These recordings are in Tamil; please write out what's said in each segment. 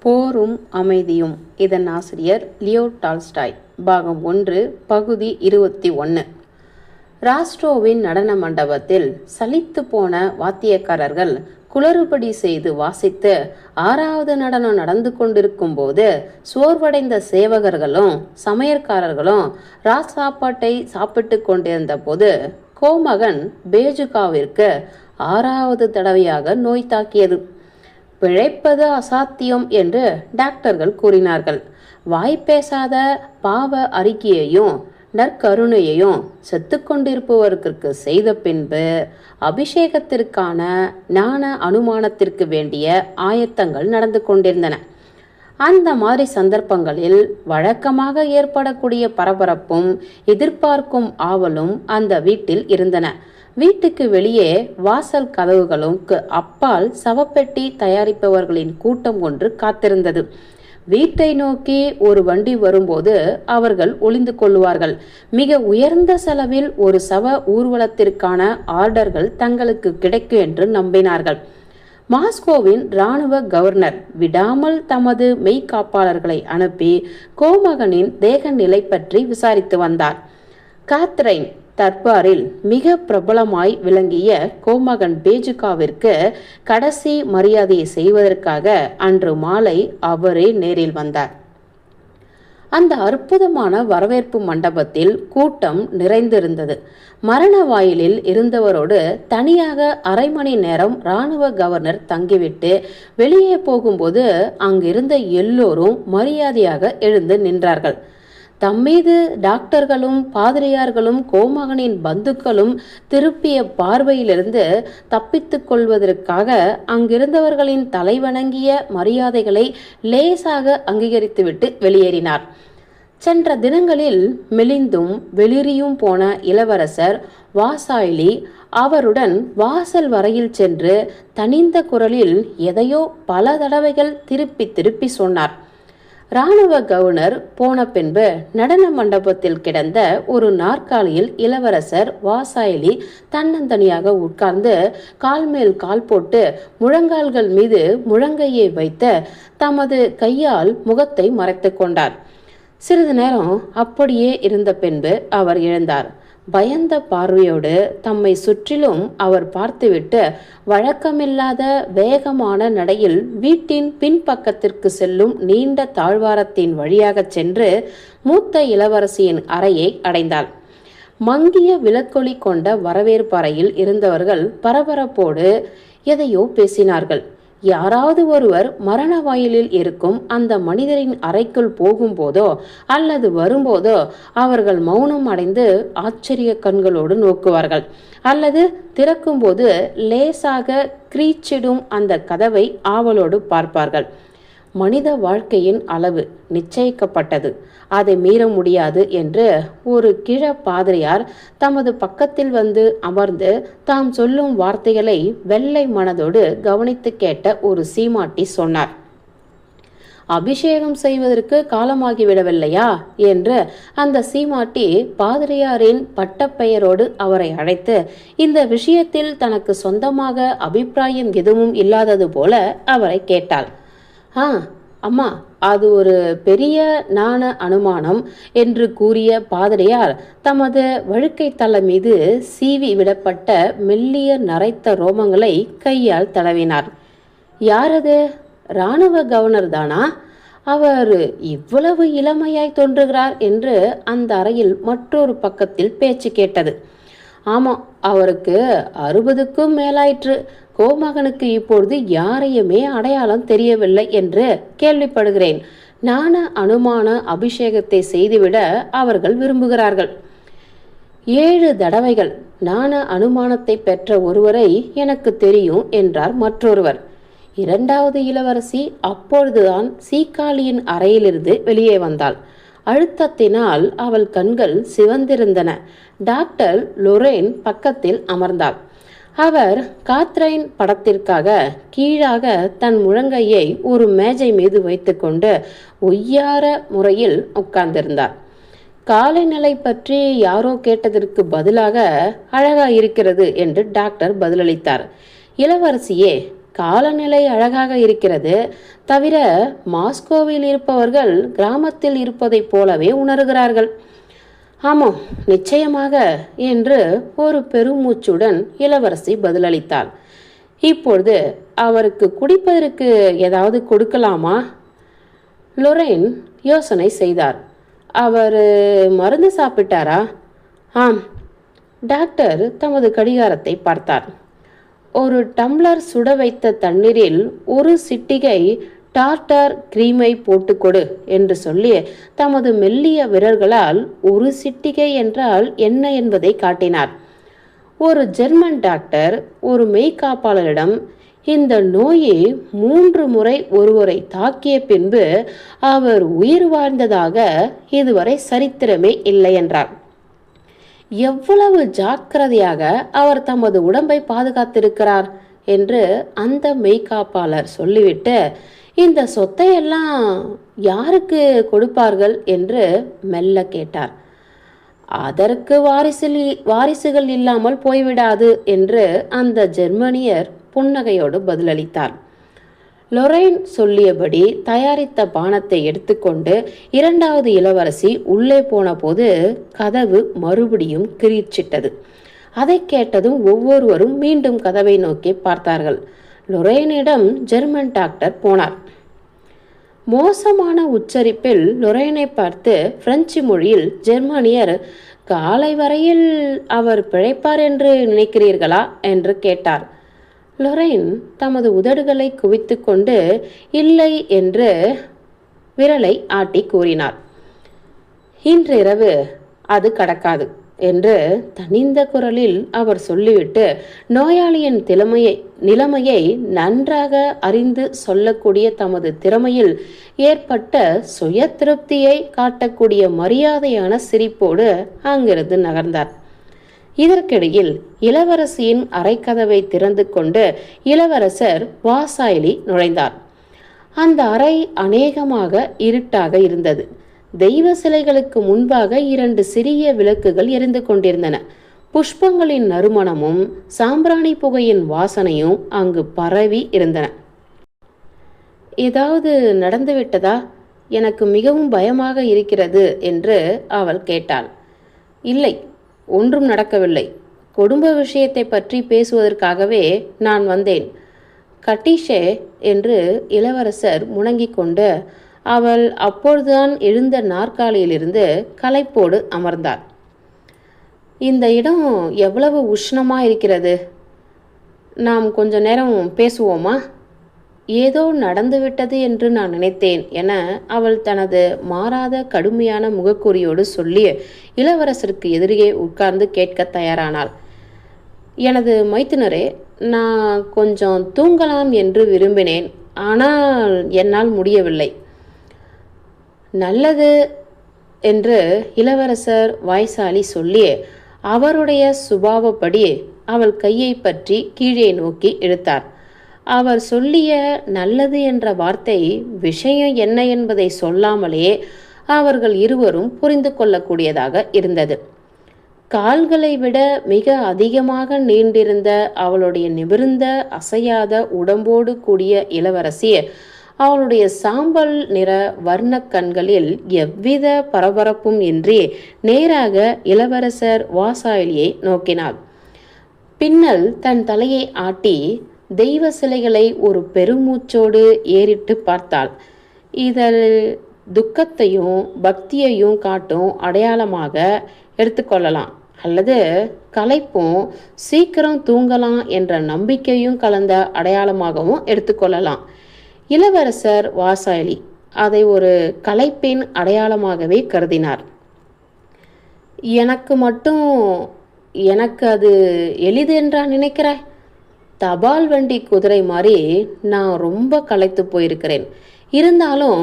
போரும் அமைதியும். இதன் ஆசிரியர் லியோ டால்ஸ்டாய். பாகம் 1, பகுதி 21. ராஸ்ட்ரோவின் நடன மண்டபத்தில் சலித்து போன வாத்தியக்காரர்கள் குளறுபடி செய்து வாசித்து 6வது நடனம் நடந்து கொண்டிருக்கும் போது சோர்வடைந்த சேவகர்களும் சமையற்காரர்களும் சாப்பாட்டை சாப்பிட்டு கொண்டிருந்த போது கோமகன் பேஜுகாவிற்கு 6வது தடவையாக நோய் தாக்கியது. பிழைப்பது அசாத்தியம் என்று டாக்டர்கள் கூறினார்கள். வாய்ப்பேசாத பாவ அறிக்கையையும் நற்கருணையையும் செத்து கொண்டிருப்பவருக்கு செய்த பின்பு அபிஷேகத்திற்கான ஞான அனுமானத்திற்கு வேண்டிய ஆயத்தங்கள் நடந்து கொண்டிருந்தன. அந்த மாதிரி சந்தர்ப்பங்களில் வழக்கமாக ஏற்படக்கூடிய பரபரப்பும் எதிர்பார்க்கும் ஆவலும் அந்த வீட்டில் இருந்தன. வீட்டுக்கு வெளியே வாசல் கதவுகளுக்கு அப்பால் சவப்பெட்டி தயாரிப்பவர்களின் கூட்டம் ஒன்று காத்திருந்தது. வீட்டை நோக்கி ஒரு வண்டி வரும்போது அவர்கள் ஒளிந்து கொள்வார்கள். மிக உயர்ந்த செலவில் ஒரு சவ ஊர்வலத்திற்கான ஆர்டர்கள் தங்களுக்கு கிடைக்கும் என்று நம்பினார்கள். மாஸ்கோவின் இராணுவ கவர்னர் விடாமல் தமது மெய்காப்பாளர்களை அனுப்பி கோமகனின் தேக நிலை பற்றி விசாரித்து வந்தார். காத்ரைன் தர்பாரில் மிக பிரபலமாய் விளங்கிய கோமகன் பேஜுகாவிற்கு கடைசி மரியாதையை செய்வதற்காக அன்று மாலை அவரே நேரில் வந்தார். அந்த அற்புதமான வரவேற்பு மண்டபத்தில் கூட்டம் நிறைந்திருந்தது. மரண வாயிலில் இருந்தவரோடு தனியாக 1/2 மணி நேரம் இராணுவ கவர்னர் தங்கிவிட்டு வெளியே போகும்போது அங்கிருந்த எல்லோரும் மரியாதையாக எழுந்து நின்றார்கள். தம்மீது டாக்டர்களும் பாதிரியார்களும் கோமகனின் பந்துக்களும் திருப்பிய பார்வையிலிருந்து தப்பித்து கொள்வதற்காக அங்கிருந்தவர்களின் தலைவணங்கிய மரியாதைகளை லேசாக அங்கீகரித்துவிட்டு வெளியேறினார். சென்ற தினங்களில் மெலிந்தும் வெளிரியும் போன இளவரசர் வாசாய்லி அவருடன் வாசல் வரையில் சென்று தனிந்த குரலில் எதையோ பல தடவைகள் திருப்பி திருப்பி சொன்னார். இராணுவ கவர்னர் போன பின்பு நடன மண்டபத்தில் கிடந்த ஒரு நாற்காலியில் இளவரசர் வாசாய்லி தன்னந்தனியாக உட்கார்ந்து கால் மேல் கால் போட்டு முழங்கால்கள் மீது முழங்கையை வைத்து தமது கையால் முகத்தை மறைத்து கொண்டார். சிறிது நேரம் அப்படியே இருந்த பின்பு அவர் எழுந்தார். பயந்த பார்வையோடு தம்மை சுற்றிலும் அவர் பார்த்துவிட்டு வழக்கமில்லாத வேகமான நடையில் வீட்டின் பின்பக்கத்திற்கு செல்லும் நீண்ட தாழ்வாரத்தின் வழியாக சென்று மூத்த இளவரசியின் அறையை அடைந்தார். மங்கிய விளக்கொளி கொண்ட வரவேற்பு அறையில் இருந்தவர்கள் பரபரப்போடு எதையோ பேசினார்கள். யாராவது ஒருவர் மரண வாயிலில் இருக்கும் அந்த மனிதரின் அறைக்குள் போகும்போதோ அல்லது வரும்போதோ அவர்கள் மௌனம் அடைந்து ஆச்சரிய கண்களோடு நோக்குவார்கள். அல்லது திறக்கும்போது லேசாக கிரீச்சிடும் அந்த கதவை ஆவலோடு பார்ப்பார்கள். மனித வாழ்க்கையின் அளவு நிச்சயிக்கப்பட்டது, அதை மீற முடியாது என்று ஒரு கிழ பாதிரியார் தமது பக்கத்தில் வந்து அமர்ந்து தாம் சொல்லும் வார்த்தைகளை வெள்ளை மனதோடு கவனித்து கேட்ட ஒரு சீமாட்டி சொன்னார். அபிஷேகம் செய்வதற்கு காலமாகிவிடவில்லையா என்று அந்த சீமாட்டி பாதிரியாரின் பட்டப்பெயரோடு அவரை அழைத்து இந்த விஷயத்தில் தனக்கு சொந்தமாக அபிப்பிராயம் எதுவும் இல்லாதது போல அவரை கேட்டாள். அம்மா, அது ஒரு பெரிய ஞான அனுமானம் என்று கூறிய பாதிரியார் தமது வழுக்கை தலை மீது சீவி விடப்பட்ட மெல்லிய நரைத்த ரோமங்களை கையால் தடவினார். யாரது? இராணுவ கவர்னர் தானா? அவர் இவ்வளவு இளமையாய் தோன்றுகிறார் என்று அந்த அறையில் மற்றொரு பக்கத்தில் பேச்சு கேட்டது. ஆமாம், அவருக்கு 60க்கும் மேலாயிற்று. கோமகனுக்கு இப்பொழுது யாரையுமே அடையாளம் தெரியவில்லை என்று கேள்விப்படுகிறேன். ஞான அனுமான அபிஷேகத்தை செய்துவிட அவர்கள் விரும்புகிறார்கள். 7 தடவைகள் ஞான அனுமானத்தை பெற்ற ஒருவரை எனக்கு தெரியும் என்றார் மற்றொருவர். 2வது இளவரசி அப்பொழுதுதான் சீக்காளியின் அறையிலிருந்து வெளியே வந்தாள். அழுத்தத்தினால் அவள் கண்கள் சிவந்திருந்தன. டாக்டர் லொரேன் பக்கத்தில் அமர்ந்தாள். அவர் காத்ரைன் படத்திற்காக கீழாக தன் முழங்கையை ஒரு மேஜை மீது வைத்துக்கொண்டு ஒய்யார முறையில் உட்கார்ந்திருந்தார். காலநிலை பற்றி யாரோ கேட்டதற்கு பதிலாக அழகா இருக்கிறது என்று டாக்டர் பதிலளித்தார். இளவரசியே, காலநிலை அழகாக இருக்கிறது. தவிர மாஸ்கோவில் இருப்பவர்கள் கிராமத்தில் இருப்பதைப் போலவே உணர்கிறார்கள். ஆமாம், நிச்சயமாக என்று ஒரு பெருமூச்சுடன் இளவரசி பதிலளித்தாள். இப்பொழுது அவருக்கு குடிப்பதற்கு ஏதாவது கொடுக்கலாமா? லொரைன் யோசனை செய்தார். அவர் மருந்து சாப்பிட்டாரா? ஆம். டாக்டர் தமது கடிகாரத்தை பார்த்தார். ஒரு டம்ளர் சுட வைத்த தண்ணீரில் ஒரு சிட்டிகை டார்டார் கிரீமை போட்டுக்கொடு என்று சொல்லி தமது மெல்லிய விரல்களால் ஒரு சிட்டிகை என்றால் என்ன என்பதை காட்டினார். ஒரு ஜெர்மன் டாக்டர் ஒரு மெய்காப்பாளரிடம் இந்த நோயை 3 முறை ஒருவரை தாக்கிய பின்பு அவர் உயிர் வாழ்ந்ததாக இதுவரை சரித்திரமே இல்லை என்றார். எவ்வளவு ஜாக்கிரதையாக அவர் தமது உடம்பை பாதுகாத்திருக்கிறார் என்று அந்த மெய்காப்பாளர் சொல்லிவிட்டு, இந்த சொத்தையெல்லாம் யாருக்கு கொடுப்பார்கள் என்று மெல்ல கேட்டார். அதற்கு வாரிசுகள் இல்லாமல் போய்விடாது என்று அந்த ஜெர்மனியர் புன்னகையோடு பதிலளித்தார். லொரைன் சொல்லியபடி தயாரித்த பானத்தை எடுத்துக்கொண்டு 2வது இளவரசி உள்ளே போன போது கதவு மறுபடியும் கிரீச்சிட்டது. அதை கேட்டதும் ஒவ்வொருவரும் மீண்டும் கதவை நோக்கி பார்த்தார்கள். லொரைனிடம் ஜெர்மன் டாக்டர் போனார். மோசமான உச்சரிப்பில் லொரைனை பார்த்து பிரெஞ்சு மொழியில் ஜெர்மனியர், காலை வரையில் அவர் பிழைப்பார் என்று நினைக்கிறீர்களா என்று கேட்டார். லொரைன் தமது உதடுகளை குவித்து கொண்டு இல்லை என்று விரலை ஆட்டி கூறினார். இன்றிரவு அது கடக்காது என்று தனிந்த குரலில் அவர் சொல்லிவிட்டு, நோயாளியின் நிலைமையை நன்றாக அறிந்து சொல்லக்கூடிய தமது திறமையில் ஏற்பட்ட சுய திருப்தியை காட்டக்கூடிய மரியாதையான சிரிப்போடு அங்கிருந்து நகர்ந்தார். இதற்கிடையில் இளவரசியின் அறைக்கதவை திறந்து கொண்டு இளவரசர் வாசாயிலி நுழைந்தார். அந்த அறை அநேகமாக இருட்டாக இருந்தது. தெய்வ சிலைகளுக்கு முன்பாக 2 சிறிய விளக்குகள் எரிந்து கொண்டிருந்தன. புஷ்பங்களின் நறுமணமும் சாம்பிராணி புகையின் வாசனையும் அங்கு பரவி இருந்தன. ஏதாவது நடந்துவிட்டதா? எனக்கு மிகவும் பயமாக இருக்கிறது என்று அவள் கேட்டாள். இல்லை, ஒன்றும் நடக்கவில்லை. குடும்ப விஷயத்தை பற்றி பேசுவதற்காகவே நான் வந்தேன். கட்டிஷே என்று இளவரசர் முணங்கிக் கொண்டு அவள் அப்பொழுதுதான் எழுந்த நாற்காலியிலிருந்து களைப்போடு அமர்ந்தார். இந்த இடம் எவ்வளவு உஷ்ணமா இருக்கிறது. நாம் கொஞ்ச நேரம் பேசுவோமா? ஏதோ நடந்துவிட்டது என்று நான் நினைத்தேன் என அவள் தனது மாறாத கடுமையான முகக்கூறியோடு சொல்லி இளவரசருக்கு எதிரே உட்கார்ந்து கேட்க தயாரானாள். எனது மைத்துனரே, நான் கொஞ்சம் தூங்கலாம் என்று விரும்பினேன். ஆனால் என்னால் முடியவில்லை. நல்லது என்று இளவரசர் வாய்சாலி சொல்லி அவருடைய சுபாவப்படி அவள் கையை பற்றி கீழே நோக்கி இழுத்தார். அவர் சொல்லிய நல்லது என்ற வார்த்தை விஷயம் என்ன என்பதை சொல்லாமலே அவர்கள் இருவரும் புரிந்து கொள்ளக்கூடியதாக இருந்தது. கால்களை விட மிக அதிகமாக நீண்டிருந்த அவளுடைய நிமிர்ந்த அசையாத உடம்போடு கூடிய இளவரசி அவளுடைய சாம்பல் நிற வர்ண கண்களில் எவ்வித பரபரப்பும் இன்றி நேராக இளவரசர் வாசாயிலியை நோக்கினாள். பின்னல் தன் தலையை ஆட்டி தெய்வ சிலைகளை ஒரு பெருமூச்சோடு ஏறிட்டு பார்த்தாள். இதில் துக்கத்தையும் பக்தியையும் காட்டும் அடையாளமாக எடுத்துக்கொள்ளலாம், அல்லது களைப்பும் சீக்கிரம் தூங்கலாம் என்ற நம்பிக்கையும் கலந்த அடையாளமாகவும் எடுத்துக்கொள்ளலாம். இளவரசர் வாசாயிலி அதை ஒரு களைப்பின் அடையாளமாகவே கருதினார். எனக்கு அது எளிது என்றா நினைக்கிறாய்? தபால் வண்டி குதிரை மாதிரி நான் ரொம்ப களைத்து போயிருக்கிறேன். இருந்தாலும்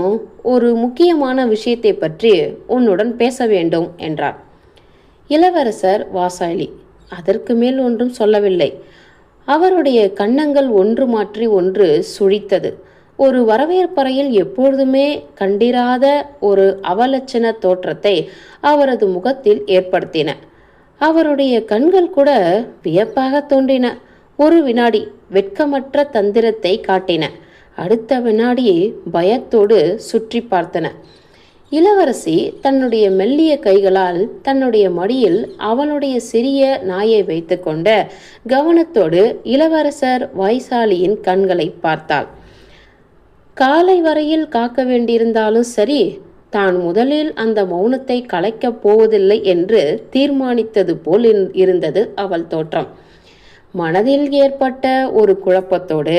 ஒரு முக்கியமான விஷயத்தை பற்றி உன்னுடன் பேச வேண்டும் என்றார். இளவரசர் வாசாயிலி அதற்கு மேல் ஒன்றும் சொல்லவில்லை. அவருடைய கன்னங்கள் ஒன்று மாற்றி ஒன்று சுழித்தது. ஒரு வரவேற்பறையில் எப்பொழுதுமே கண்டிராத ஒரு அவலட்சண தோற்றத்தை அவரது முகத்தில் ஏற்படுத்தின. அவருடைய கண்கள் கூட வியப்பாக தோன்றின. ஒரு வினாடி வெட்கமற்ற தந்திரத்தை காட்டின. அடுத்த வினாடி பயத்தோடு சுற்றி பார்த்தன. இளவரசி தன்னுடைய மெல்லிய கைகளால் தன்னுடைய மடியில் அவளுடைய சிறிய நாயை வைத்துக்கொண்டு கவனத்தோடு இளவரசர் வாய்சாலியின் கண்களை பார்த்தாள். காலை வரையில் காக்க வேண்டியிருந்தாலும் சரி, தான் முதலில் அந்த மௌனத்தை கலைக்கப் போவதில்லை என்று தீர்மானித்தது போல் இருந்தது அவள் தோற்றம். மனதில் ஏற்பட்ட ஒரு குழப்பத்தோடு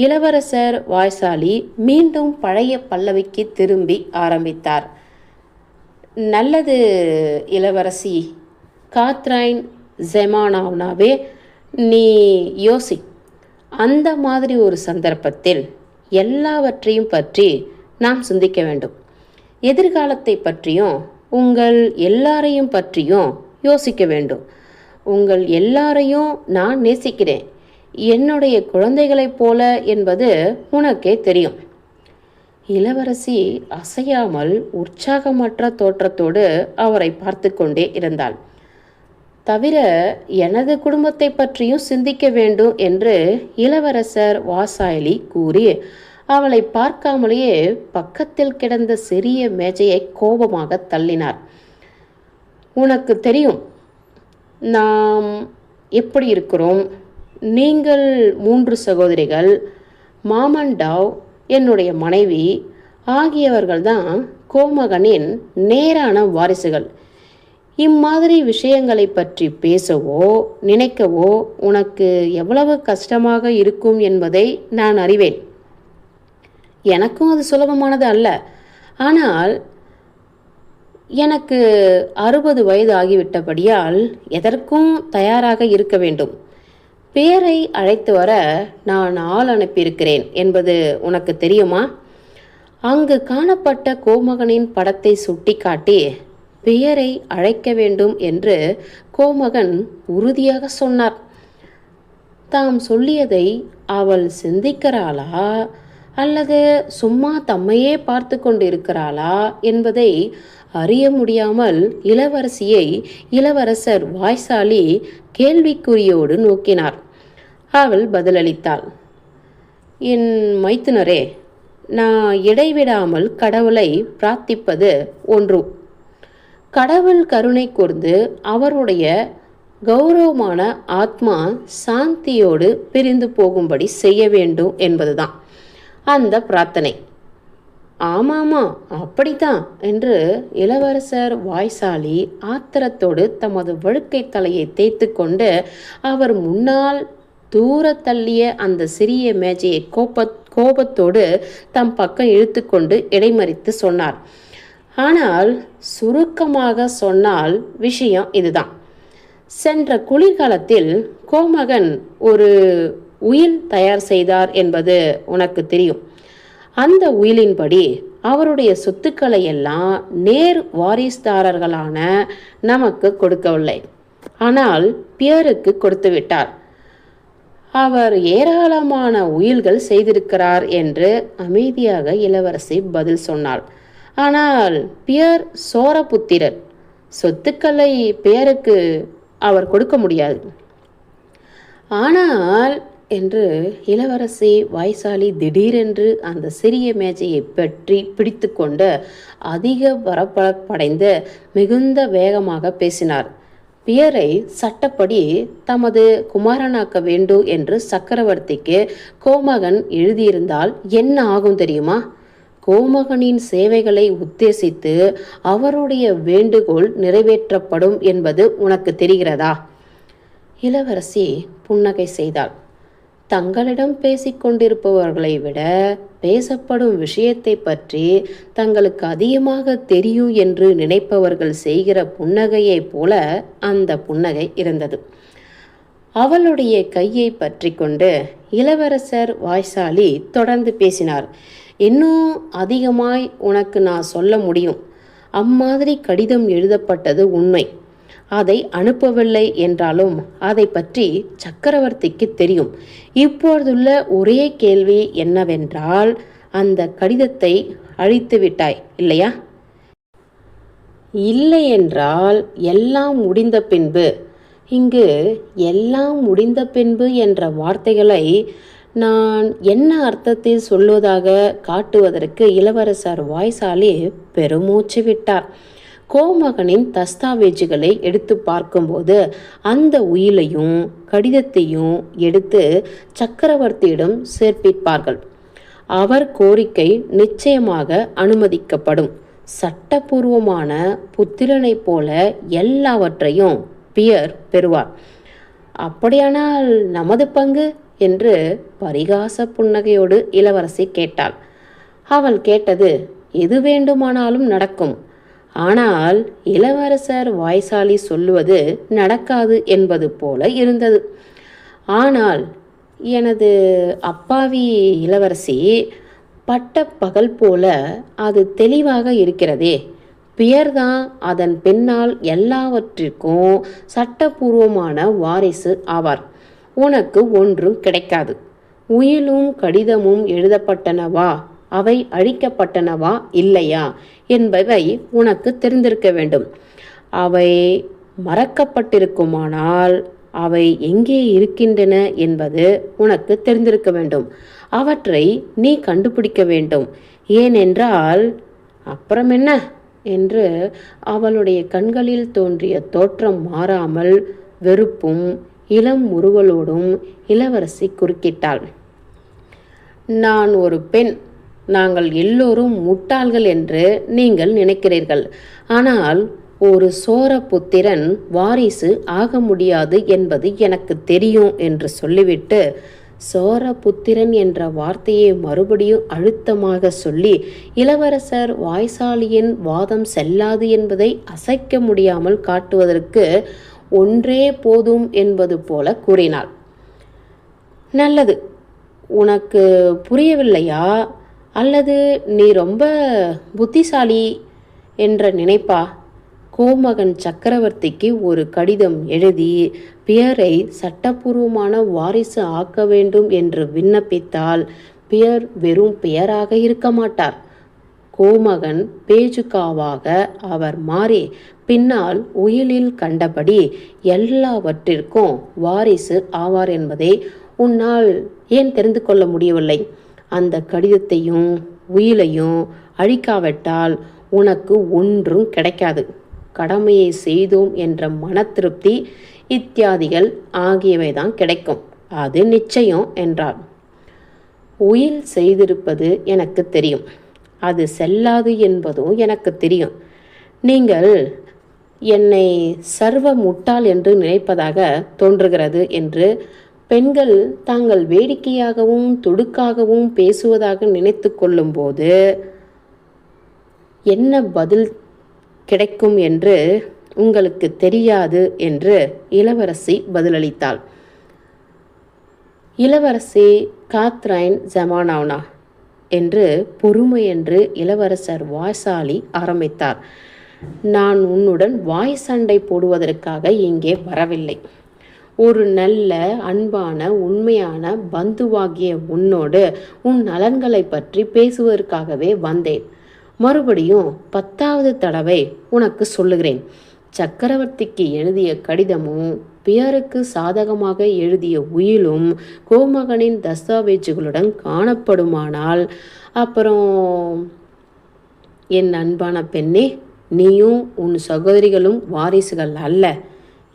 இளவரசர் வாய்சாலி மீண்டும் பழைய பல்லவிக்கு திரும்பி ஆரம்பித்தார். நல்லது இளவரசி காத்ரைன் ஜெமானாவே, நீ யோசி. அந்த மாதிரி ஒரு சந்தர்ப்பத்தில் எல்லாவற்றையும் பற்றி நாம் சிந்திக்க வேண்டும். எதிர்காலத்தை பற்றியும் உங்கள் எல்லாரையும் பற்றியும் யோசிக்க வேண்டும். உங்கள் எல்லாரையும் நான் நேசிக்கிறேன், என்னுடைய குழந்தைகளைப் போல என்பது உனக்கே தெரியும். இளவரசி அசையாமல் உற்சாகமற்ற தோற்றத்தோடு அவரை பார்த்து கொண்டே இருந்தாள். தவிர எனது குடும்பத்தை பற்றியும் சிந்திக்க வேண்டும் என்று இளவரசர் வாசாலி கூறி அவளை பார்க்காமலேயே பக்கத்தில் கிடந்த சிறிய மேஜையை கோபமாக தள்ளினார். உனக்கு தெரியும் நாம் எப்படி இருக்கிறோம். நீங்கள் 3 சகோதரிகள், மாமன்டாவ், என்னுடைய மனைவி ஆகியவர்கள்தான் கோமகனின் நேரான வாரிசுகள். இம்மாதிரி விஷயங்களை பற்றி பேசவோ நினைக்கவோ உனக்கு எவ்வளவு கஷ்டமாக இருக்கும் என்பதை நான் அறிவேன். எனக்கும் அது சுலபமானது அல்ல. ஆனால் எனக்கு 60 வயது ஆகிவிட்டபடியால் எதற்கும் தயாராக இருக்க வேண்டும். பேரை அழைத்து வர நான் ஆள் அனுப்பியிருக்கிறேன் என்பது உனக்கு தெரியுமா? அங்கு காணப்பட்ட கோமகனின் படத்தை சுட்டிக்காட்டி பெயரை அழைக்க வேண்டும் என்று கோமகன் உறுதியாக சொன்னார். தாம் சொல்லியதை அவள் சிந்திக்கிறாளா அல்லது சும்மா தம்மையே பார்த்து கொண்டு இருக்கிறாளா என்பதை அறிய முடியாமல் இளவரசியை இளவரசர் வாய்சாலி கேள்விக்குறியோடு நோக்கினார். அவள் பதிலளித்தாள். என் மைத்துனரே, நான் இடைவிடாமல் கடவுளை பிரார்த்திப்பது ஒன்று. கடவுள் கருணை கூர்ந்து அவருடைய கௌரவமான ஆத்மா சாந்தியோடு பிரிந்து போகும்படி செய்ய வேண்டும் என்பதுதான் அந்த பிரார்த்தனை. ஆமாமா, அப்படித்தான் என்று இளவரசர் வாய்சாலி ஆத்திரத்தோடு தமது வழுக்கை தலையை தேய்த்து கொண்டு அவர் முன்னால் தூர தள்ளிய அந்த சிறிய மேஜையை கோபத்தோடு தம் பக்கம் இழுத்து கொண்டு இடைமறித்து சொன்னார். ஆனால் சுருக்கமாக சொன்னால் விஷயம் இதுதான். சென்ற குளிர்காலத்தில் கோமகன் ஒரு உயில் தயார் செய்தார் என்பது உனக்கு தெரியும். அந்த உயிலின்படி அவருடைய சொத்துக்களை எல்லாம் நேர் வாரிசுதாரர்களான நமக்கு கொடுக்கவில்லை, ஆனால் பியருக்கு கொடுத்து விட்டார். அவர் ஏராளமான உயில்கள் செய்திருக்கிறார் என்று அமைதியாக இளவரசி பதில் சொன்னாள். ஆனால் பியர் சோரபுத்திரர், சொத்துக்களை பியருக்கு அவர் கொடுக்க முடியாது. ஆனால் என்று இளவரசி வாய்சாலி திடீரென்று அந்த சிறிய மேஜையை பற்றி பிடித்து கொண்டு அதிக பரபரப்படைந்து மிகுந்த வேகமாக பேசினார். பியரை சட்டப்படி தமது குமாரனாக்க வேண்டும் என்று சக்கரவர்த்திக்கு கோமகன் எழுதியிருந்தால் என்ன ஆகும் தெரியுமா? கோமகனின் சேவைகளை உத்தேசித்து அவருடைய வேண்டுகோள் நிறைவேற்றப்படும் என்பது உனக்கு தெரிகிறதா? இளவரசி புன்னகை செய்தாள். தங்களிடம் பேசிக்கொண்டிருப்பவர்களை விட பேசப்படும் விஷயத்தை பற்றி தங்களுக்கு அதிகமாக தெரியும் என்று நினைப்பவர்கள் செய்கிற புன்னகையைப் போல அந்த புன்னகை இருந்தது. அவளுடைய கையை பற்றி கொண்டு இளவரசர் வாய்சாலி தொடர்ந்து பேசினார். இன்னும் அதிகமாய் உனக்கு நான் சொல்ல முடியும். அம்மாதிரி கடிதம் எழுதப்பட்டது உண்மை. அதை அனுப்பவில்லை என்றாலும் அதை பற்றி சக்கரவர்த்திக்கு தெரியும். இப்பொழுதுள்ள ஒரே கேள்வி என்னவென்றால், அந்த கடிதத்தை அழித்து விட்டாய் இல்லையா? இல்லை என்றால் எல்லாம் முடிந்த பின்பு இங்கு எல்லாம் முடிந்த பின்பு என்ற வார்த்தைகளை நான் என்ன அர்த்தத்தில் சொல்வதாக காட்டுவதற்கு இளவரசர் வாய்சாலி பெருமூச்சு விட்டார். கோமகனின் தஸ்தாவேஜுகளை எடுத்து பார்க்கும்போது அந்த உயிலையும் கடிதத்தையும் எடுத்து சக்கரவர்த்தியிடம் சேர்ப்பிப்பார்கள். அவர் கோரிக்கை நிச்சயமாக அனுமதிக்கப்படும். சட்டபூர்வமான புத்திரனைப் போல எல்லாவற்றையும் பியர் பெறுவார். அப்படியானால் நமது பங்கு என்று பரிகாச புன்னகையோடு இளவரசி கேட்டாள். அவள் கேட்டது எது வேண்டுமானாலும் நடக்கும். ஆனால் இளவரசர் வாய்சாலி சொல்லுவது நடக்காது என்பது போல இருந்தது. ஆனால் எனது அப்பாவி இளவரசி, பட்ட பகல் போல அது தெளிவாக இருக்கிறதே. பியர்தான் அதன் பின்னால் எல்லாவற்றிற்கும் சட்டபூர்வமான வாரிசு ஆவார். உனக்கு ஒன்றும் கிடைக்காது. உயிலும் கடிதமும் எழுதப்பட்டனவா, அவை அழிக்கப்பட்டனவா இல்லையா என்பவை உனக்கு தெரிந்திருக்க வேண்டும். அவை மறக்கப்பட்டிருக்குமானால் அவை எங்கே இருக்கின்றன என்பது உனக்கு தெரிந்திருக்க வேண்டும். அவற்றை நீ கண்டுபிடிக்க வேண்டும். ஏனென்றால் அப்புறம் என்ன என்று அவளுடைய கண்களில் தோன்றிய தோற்றம் மாறாமல் வெறுப்பும் இளம் முறுவலோடும் இளவரசி குறுக்கிட்டாள். நான் ஒரு பெண். நாங்கள் எல்லோரும் முட்டாள்கள் என்று நீங்கள் நினைக்கிறீர்கள். ஆனால் ஒரு சோர புத்திரன் வாரிசு ஆக முடியாது என்பது எனக்கு தெரியும் என்று சொல்லிவிட்டு சோர புத்திரன் என்ற வார்த்தையை மறுபடியும் அழுத்தமாக சொல்லி இளவரசர் வாய்சாலியின் வாதம் செல்லாது என்பதை அசைக்க முடியாமல் காட்டுவதற்கு ஒன்றே போதும் என்பது போல கூறினாள். நல்லது, உனக்கு புரியவில்லையா? அல்லது நீ ரொம்ப புத்திசாலி என்ற நினைப்பா? கோமகன் சக்கரவர்த்திக்கு ஒரு கடிதம் எழுதி பியரை சட்டபூர்வமான வாரிசு ஆக்க வேண்டும் என்று விண்ணப்பித்தால் பியர் வெறும் பியராக இருக்க மாட்டார். கோமகன் பேஜுகாவாக அவர் மாறி பின்னால் உயிலில் கண்டபடி எல்லாவற்றிற்கும் வாரிசு ஆவார் என்பதை உன்னால் ஏன் தெரிந்து கொள்ள முடியவில்லை? அந்த கடிதத்தையும் உயிலையும் அழிக்காவிட்டால் உனக்கு ஒன்றும் கிடைக்காது. கடமையை செய்தோம் என்ற மன திருப்தி இத்தியாதிகள் ஆகியவைதான் கிடைக்கும். அது நிச்சயம் என்றார். உயில் செய்திருப்பது எனக்கு தெரியும். அது செல்லாது என்பதும் எனக்கு தெரியும். நீங்கள் என்னை சர்வ முட்டாள் என்று நினைப்பதாக தோன்றுகிறது என்று பெண்கள் தாங்கள் வேடிக்கையாகவும் துடுக்காகவும் பேசுவதாக நினைத்து கொள்ளும்போது என்ன பதில் கிடைக்கும் என்று உங்களுக்கு தெரியாது என்று இளவரசி பதிலளித்தாள். இளவரசி காத்ரைன் ஜமானோவா என்று பொறுமையென்று இளவரசர் வாய்சாலி ஆரம்பித்தார். நான் உன்னுடன் வாய் சண்டை போடுவதற்காக இங்கே வரவில்லை. ஒரு நல்ல அன்பான உண்மையான பந்துவாகிய உன்னோடு உன் நலன்களை பற்றி பேசுவதற்காகவே வந்தேன். மறுபடியும் 10வது தடவை உனக்கு சொல்லுகிறேன். சக்கரவர்த்திக்கு எழுதிய கடிதமும் பியருக்கு சாதகமாக எழுதிய உயிலும் கோமகனின் தஸ்தாவேஜுகளுடன் காணப்படுமானால் அப்புறம் என் அன்பான பெண்ணே, நீயும் உன் சகோதரிகளும் வாரிசுகள் அல்ல.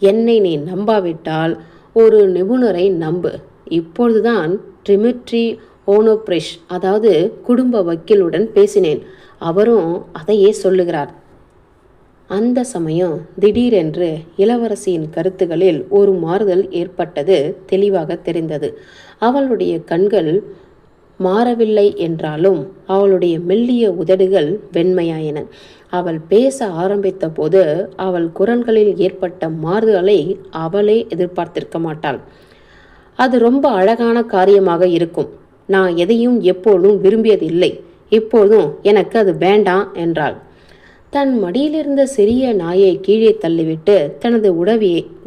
என்னை நீ நம்பாவிட்டால் ஒரு நிபுணரை நம்பு. இப்பொழுதுதான் டிமிட்ரி ஓனோப்ரிஷ், அதாவது குடும்ப வக்கீலுடன் பேசினேன். அவரும் அதையே சொல்லுகிறார். அந்த சமயம் திடீரென்று இளவரசியின் கருத்துகளில் ஒரு மாறுதல் ஏற்பட்டது தெளிவாக தெரிந்தது. அவளுடைய கண்கள் மாறவில்லை என்றாலும் அவளுடைய மெல்லிய உதடுகள் வெண்மையாயின. அவள் பேச ஆரம்பித்த போது அவள் குரல்களில் ஏற்பட்ட மாறுதலை அவளே எதிர்பார்த்திருக்க மாட்டாள். அது ரொம்ப அழகான காரியமாக இருக்கும். நான் எதையும் எப்போதும் விரும்பியதில்லை. இப்போதும் எனக்கு அது வேண்டாம் என்றாள். தன் மடியிலிருந்த சிறிய நாயை கீழே தள்ளிவிட்டு தனது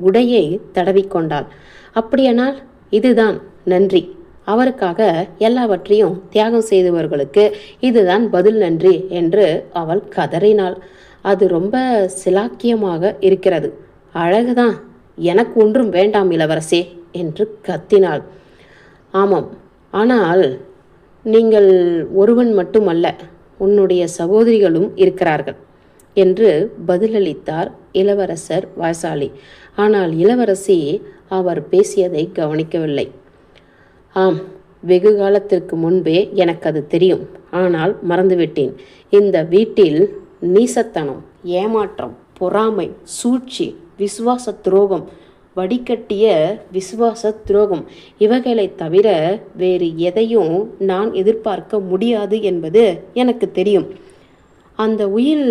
உடையை தடவிக்கொண்டாள். அப்படியானால் இதுதான் நன்றி. அவருக்காக எல்லாவற்றையும் தியாகம் செய்தவர்களுக்கு இதுதான் பதில் நன்றி என்று அவள் கதறினாள். அது ரொம்ப சிலாக்கியமாக இருக்கிறது. அழகுதான் எனக்கு ஒன்றும் வேண்டாம் இளவரசே என்று கத்தினாள். ஆமாம், ஆனால் நீங்கள் ஒருவன் மட்டுமல்ல, உன்னுடைய சகோதரிகளும் இருக்கிறார்கள் என்று பதிலளித்தார் இளவரசர் வாய்சாலி. ஆனால் இளவரசி அவர் பேசியதை கவனிக்கவில்லை. ஆம், வெகு காலத்திற்கு முன்பே எனக்கு அது தெரியும். ஆனால் மறந்துவிட்டேன். இந்த வீட்டில் நீசத்தனம், ஏமாற்றம், பொறாமை, சூழ்ச்சி, விசுவாச துரோகம், வடிகட்டிய விசுவாச துரோகம் இவைகளை தவிர வேறு எதையும் நான் எதிர்பார்க்க முடியாது என்பது எனக்கு தெரியும். அந்த உயில்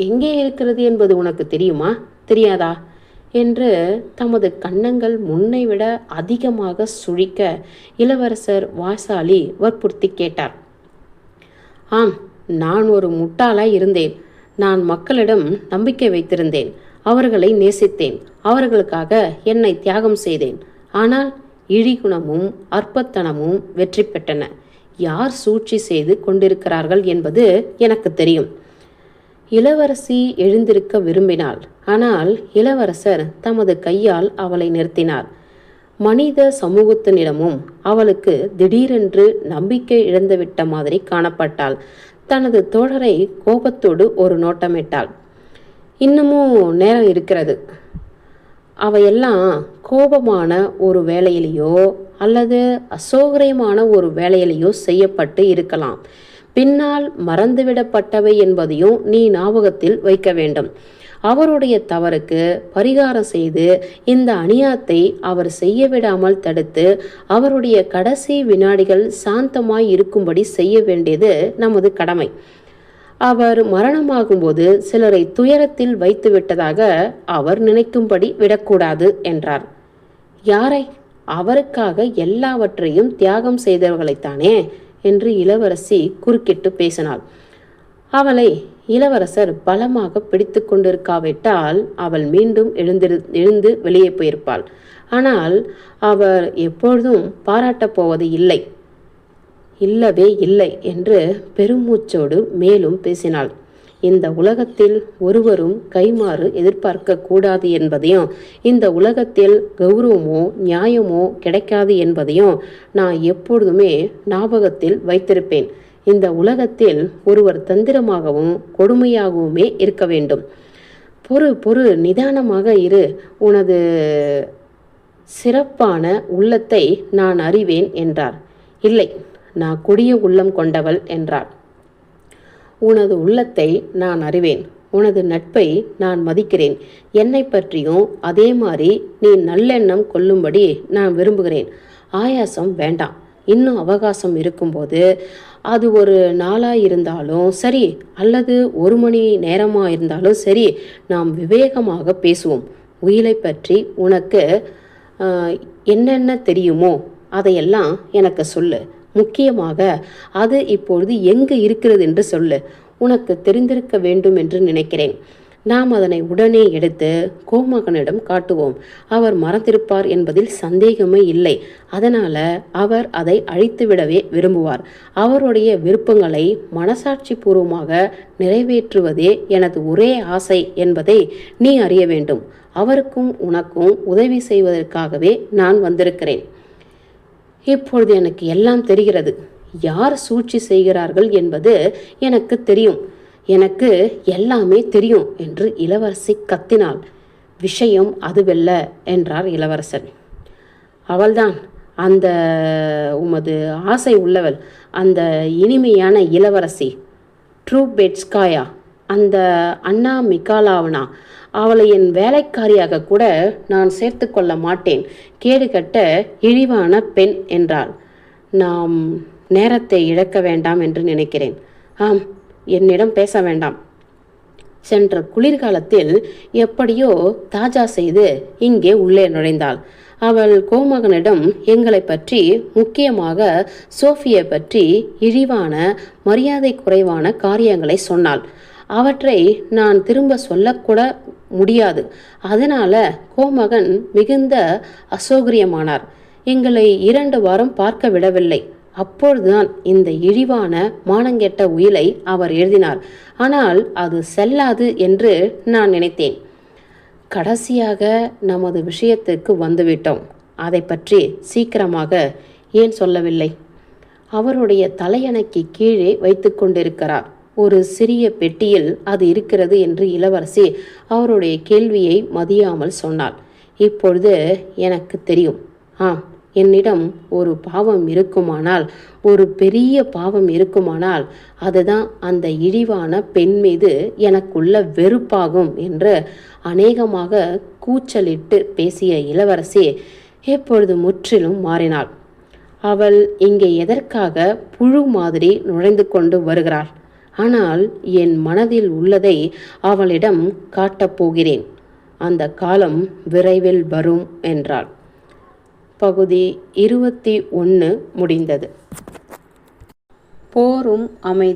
எங்கே இருக்கிறது என்பது உனக்கு தெரியுமா, தெரியாதா என்று தமது கன்னங்கள் முன்னை விட அதிகமாக சுழிக்க இளவரசர் வாய்சாலி வற்புறுத்தி கேட்டார். ஆம், நான் ஒரு முட்டாளாய் இருந்தேன். நான் மக்களிடம் நம்பிக்கை வைத்திருந்தேன். அவர்களை நேசித்தேன். அவர்களுக்காக என்னை தியாகம் செய்தேன். ஆனால் இழிகுணமும் அற்பத்தனமும் வெற்றி பெற்றன. யார் சூழ்ச்சி செய்து கொண்டிருக்கிறார்கள் என்பது எனக்கு தெரியும். இளவரசி எழுந்திருக்க விரும்பினாள். ஆனால் இளவரசர் தமது கையால் அவளை நிறுத்தினார். மனித சமூகத்தினிடமும் அவளுக்கு திடீரென்று நம்பிக்கை இழந்துவிட்ட மாதிரி காணப்பட்டாள். தனது தோழரை கோபத்தோடு ஒரு நோட்டமிட்டாள். இன்னமும் நேரம் இருக்கிறது. அவையெல்லாம் கோபமான ஒரு வேளையிலேயோ அல்லது அசௌகரியமான ஒரு வேளையிலேயோ செய்யப்பட்டு இருக்கலாம். பின்னால் மறந்துவிடப்பட்டவை என்பதையும் நீ ஞாபகத்தில் வைக்க வேண்டும். அவருடைய தவறுக்கு பரிகாரம் செய்து இந்த அநியாயத்தை அவர் செய்ய விடாமல் தடுத்து அவருடைய கடைசி வினாடிகள் சாந்தமாய் இருக்கும்படி செய்ய வேண்டியது நமது கடமை. அவர் மரணமாகும்போது சிலரை துயரத்தில் வைத்து விட்டதாக அவர் நினைக்கும்படி விடக்கூடாது என்றார். யாரை? அவருக்காக எல்லாவற்றையும் தியாகம் செய்தவர்களைத்தானே என்று இளவரசி குறுக்கிட்டு பேசினாள். அவளை இளவரசர் பலமாக பிடித்து கொண்டிருக்காவிட்டால் அவள் மீண்டும் எழுந்து வெளியே போயிருப்பாள். ஆனால் அவர் எப்பொழுதும் பாராட்டப் போவது இல்லை, இல்லவே இல்லை என்று பெருமூச்சோடு மேலும் பேசினாள். இந்த உலகத்தில் ஒருவரும் கைமாறு எதிர்பார்க்க கூடாது என்பதையும், இந்த உலகத்தில் கௌரவமோ நியாயமோ கிடைக்காது என்பதையும் நான் எப்பொழுதுமே ஞாபகத்தில் வைத்திருப்பேன். இந்த உலகத்தில் ஒருவர் தந்திரமாகவும் கொடுமையாகவுமே இருக்க வேண்டும். பொறு நிதானமாக இரு. உனது சிறப்பான உள்ளத்தை நான் அறிவேன் என்றார். இல்லை, நான் கொடிய உள்ளம் கொண்டவள் என்றாள். உனது உள்ளத்தை நான் அறிவேன். உனது நட்பை நான் மதிக்கிறேன். என்னை பற்றியும் அதே மாதிரி நீ நல்லெண்ணம் கொள்ளும்படி நான் விரும்புகிறேன். ஆயாசம் வேண்டாம். இன்னும் அவகாசம் இருக்கும்போது, அது ஒரு நாளாக இருந்தாலும் சரி அல்லது 1 மணி நேரமாக இருந்தாலும் சரி, நாம் விவேகமாக பேசுவோம். உயிலை பற்றி உனக்கு என்னென்ன தெரியுமோ அதையெல்லாம் எனக்கு சொல்லு. முக்கியமாக அது இப்பொழுது எங்கு இருக்கிறது என்று சொல்லு. உனக்கு தெரிந்திருக்க வேண்டும் என்று நினைக்கிறேன். நாம் அதனை உடனே எடுத்து கோமகனிடம் காட்டுவோம். அவர் மறந்திருப்பார் என்பதில் சந்தேகமே இல்லை. அதனால அவர் அதை அழித்துவிடவே விரும்புவார். அவருடைய விருப்பங்களை மனசாட்சி பூர்வமாக நிறைவேற்றுவதே எனது ஒரே ஆசை என்பதை நீ அறிய வேண்டும். அவருக்கும் உனக்கும் உதவி செய்வதற்காகவே நான் வந்திருக்கிறேன். இப்பொழுது எனக்கு எல்லாம் தெரிகிறது. யார் சூழ்ச்சி செய்கிறார்கள் என்பது எனக்கு தெரியும். எனக்கு எல்லாமே தெரியும் என்று இளவரசி கத்தினாள். விஷயம் அதுவல்ல என்றார் இளவரசர். அவள்தான் அந்த உமது ஆசை உள்ளவள், அந்த இனிமையான இளவரசி ட்ரூபெட்ஸ்காயா, அந்த அண்ணா மிகாலாவனா. அவளை என் வேலைக்காரியாக கூட நான் சேர்த்து கொள்ள மாட்டேன். கேடுகட்ட இழிவான பெண் என்றாள். நாம் நேரத்தை இழக்க வேண்டாம் என்று நினைக்கிறேன். ஆம், என்னிடம் பேச வேண்டாம். சென்ற குளிர்காலத்தில் எப்படியோ தாஜா செய்து இங்கே உள்ளே நுழைந்தாள். அவள் கோமகனிடம் எங்களை பற்றி, முக்கியமாக சோஃபியை பற்றி இழிவான மரியாதை குறைவான காரியங்களை சொன்னாள். அவற்றை நான் திரும்ப சொல்லக்கூட முடியாது. அதனால கோமகன் மிகுந்த அசௌகரியமானார். எங்களை 2 வாரம் பார்க்க விடவில்லை. அப்பொழுதுதான் இந்த இழிவான மானங்கெட்ட உயிலை அவர் எழுதினார். ஆனால் அது செல்லாது என்று நான் நினைத்தேன். கடைசியாக நமது விஷயத்துக்கு வந்துவிட்டோம். அதை பற்றி சீக்கிரமாக ஏன் சொல்லவில்லை? அவருடைய தலையணைக்கு கீழே வைத்து கொண்டிருக்கிறார். ஒரு சிறிய பெட்டியில் அது இருக்கிறது என்று இளவரசி அவருடைய கேள்வியை மதியாமல் சொன்னாள். இப்பொழுது எனக்கு தெரியும். ஆம், என்னிடம் ஒரு பாவம் இருக்குமானால், ஒரு பெரிய பாவம் இருக்குமானால், அதுதான் அந்த இழிவான பெண் மீது எனக்குள்ள வெறுப்பாகும் என்று அநேகமாக கூச்சலிட்டு பேசிய இளவரசி எப்பொழுது முற்றிலும் மாறினாள். அவள் இங்கே எதற்காக புழு மாதிரி நுழைந்து கொண்டு வருகிறாள்? ஆனால் என் மனதில் உள்ளதை அவளிடம் காட்டப் போகிறேன். அந்த காலம் விரைவில் வரும் என்றாள். பகுதி 21 முடிந்தது. போரும் அமைதி.